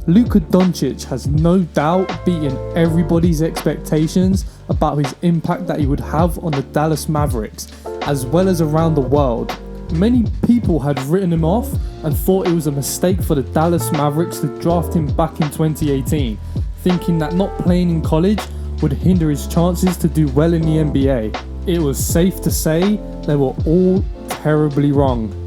Luka Doncic has no doubt beaten everybody's expectations about his impact that he would have on the Dallas Mavericks, as well as around the world. Many people had written him off and thought it was a mistake for the Dallas Mavericks to draft him back in 2018, thinking that not playing in college would hinder his chances to do well in the NBA. It was safe to say they were all terribly wrong.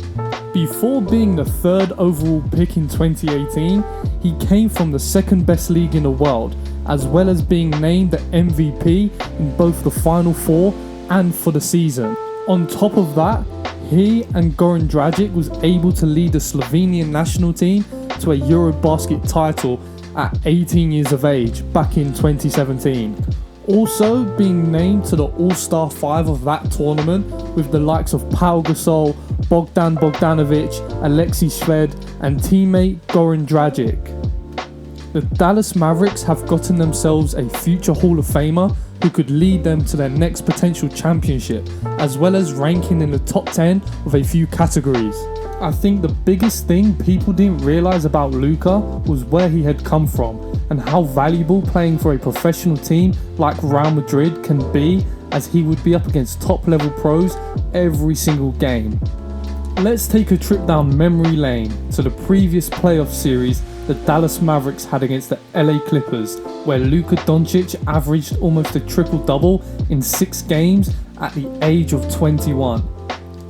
Before being the third overall pick in 2018, he came from the second best league in the world, as well as being named the MVP in both the Final Four and for the season. On top of that, he and Goran Dragic was able to lead the Slovenian national team to a Eurobasket title at 18 years of age back in 2017. Also being named to the All-Star 5 of that tournament with the likes of Pau Gasol, Bogdan Bogdanovic, Alexei Shved and teammate Goran Dragic. The Dallas Mavericks have gotten themselves a future Hall of Famer who could lead them to their next potential championship, as well as ranking in the top 10 of a few categories. I think the biggest thing people didn't realise about Luka was where he had come from and how valuable playing for a professional team like Real Madrid can be, as he would be up against top level pros every single game. Let's take a trip down memory lane to the previous playoff series the Dallas Mavericks had against the LA Clippers, where Luka Doncic averaged almost a triple-double in 6 games at the age of 21.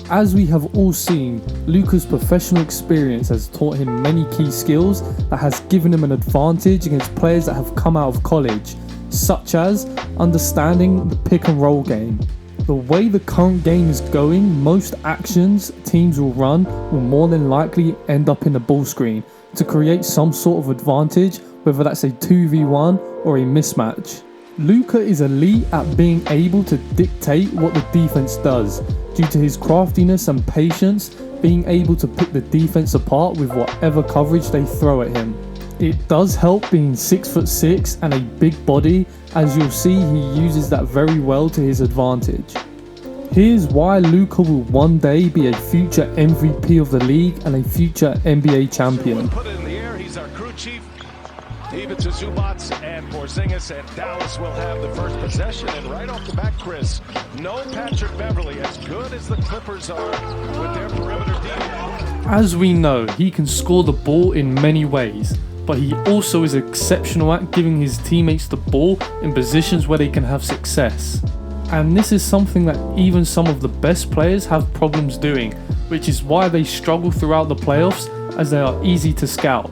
As we have all seen, Luka's professional experience has taught him many key skills that has given him an advantage against players that have come out of college, such as understanding the pick and roll game. The way the current game is going, most actions teams will run will more than likely end up in the ball screen to create some sort of advantage, whether that's a 2v1 or a mismatch. Luka is elite at being able to dictate what the defense does, due to his craftiness and patience, being able to pick the defense apart with whatever coverage they throw at him. It does help being 6'6" and a big body, as you'll see he uses that very well to his advantage. Here's why Luka will one day be a future MVP of the league and a future NBA champion. Put it in the air, he's our crew chief. Even to Zubac and Porzingis, and Dallas will have the first possession. And right off the bat, Chris, no Patrick Beverley, as good as the Clippers are with their perimeter defense. As we know, he can score the ball in many ways, but he also is exceptional at giving his teammates the ball in positions where they can have success. And this is something that even some of the best players have problems doing, which is why they struggle throughout the playoffs, as they are easy to scout.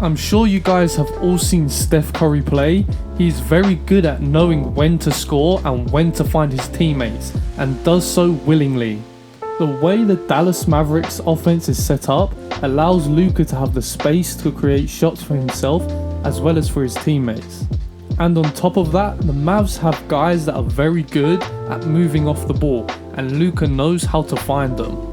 I'm sure you guys have all seen Steph Curry play. He's very good at knowing when to score and when to find his teammates, and does so willingly. The way the Dallas Mavericks offense is set up allows Luka to have the space to create shots for himself as well as for his teammates. And on top of that, the Mavs have guys that are very good at moving off the ball, and Luka knows how to find them.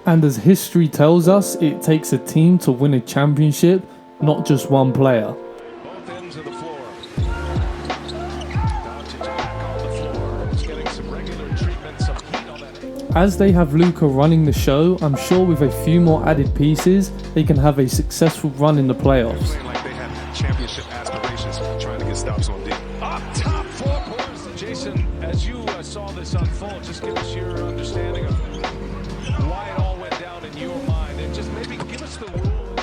And as history tells us, it takes a team to win a championship, not just one player. Both ends of the floor. Doncic back on the floor. He's getting some regular treatment, some heat on that. As they have Luka running the show, I'm sure with a few more added pieces, they can have a successful run in the playoffs. Like they have championship aspirations, trying to get stops on D. Up top, 4 points. Jason, as you saw this unfold, just give us your understanding of why it all went down in your mind, and just maybe give us the rule.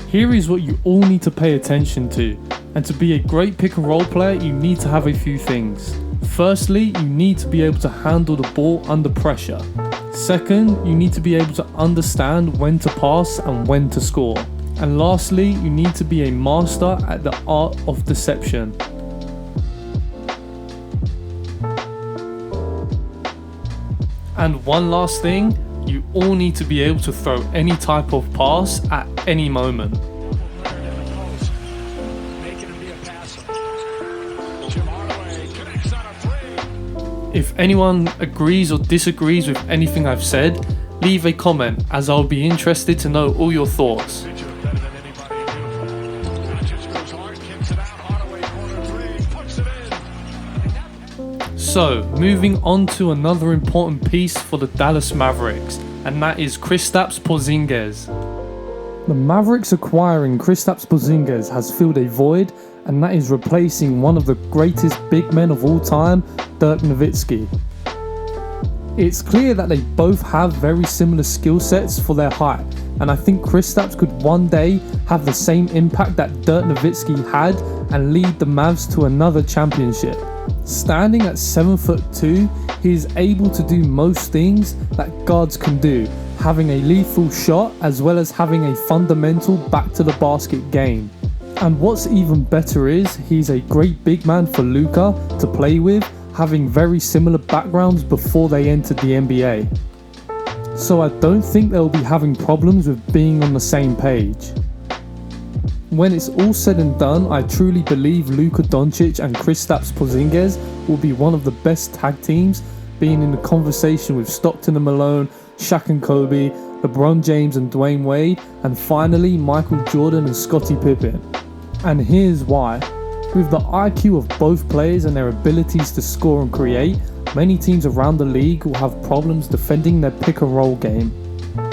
Here is what you all need to pay attention to, and to be a great pick and roll player you need to have a few things. Firstly, you need to be able to handle the ball under pressure. Second, you need to be able to understand when to pass and when to score. And lastly, you need to be a master at the art of deception. And one last thing, you all need to be able to throw any type of pass at any moment. If anyone agrees or disagrees with anything I've said, leave a comment, as I'll be interested to know all your thoughts. So, moving on to another important piece for the Dallas Mavericks, and that is Kristaps Porzingis. The Mavericks acquiring Kristaps Porzingis has filled a void, and that is replacing one of the greatest big men of all time, Dirk Nowitzki. It's clear that they both have very similar skill sets for their height, and I think Kristaps could one day have the same impact that Dirk Nowitzki had and lead the Mavs to another championship. Standing at 7'2", he is able to do most things that guards can do, having a lethal shot as well as having a fundamental back to the basket game. And what's even better is he's a great big man for Luka to play with, having very similar backgrounds before they entered the NBA. So I don't think they'll be having problems with being on the same page. When it's all said and done, I truly believe Luka Doncic and Kristaps Porzingis will be one of the best tag teams, being in the conversation with Stockton and Malone, Shaq and Kobe, LeBron James and Dwayne Wade, and finally Michael Jordan and Scottie Pippen. And here's why. With the IQ of both players and their abilities to score and create, many teams around the league will have problems defending their pick and roll game.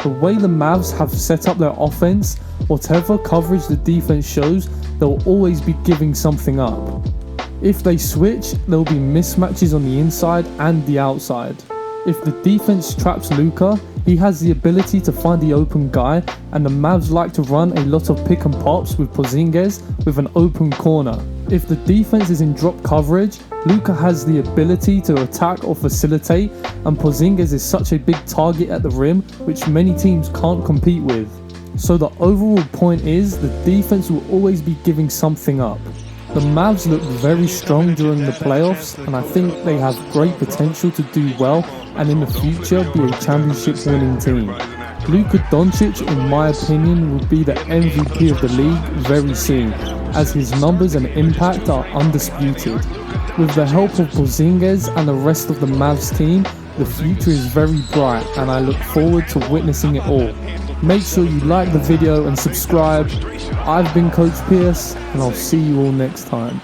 The way the Mavs have set up their offense, whatever coverage the defense shows, they'll always be giving something up. If they switch, there'll be mismatches on the inside and the outside. If the defense traps Luka, he has the ability to find the open guy, and the Mavs like to run a lot of pick and pops with Porzingis with an open corner. If the defense is in drop coverage, Luka has the ability to attack or facilitate, and Porzingis is such a big target at the rim which many teams can't compete with. So the overall point is the defense will always be giving something up. The Mavs look very strong during the playoffs, and I think they have great potential to do well and in the future be a championship winning team. Luka Doncic, in my opinion, will be the MVP of the league very soon, as his numbers and impact are undisputed. With the help of Porzingis and the rest of the Mavs team, the future is very bright, and I look forward to witnessing it all. Make sure you like the video and subscribe. I've been Coach Pierce, and I'll see you all next time.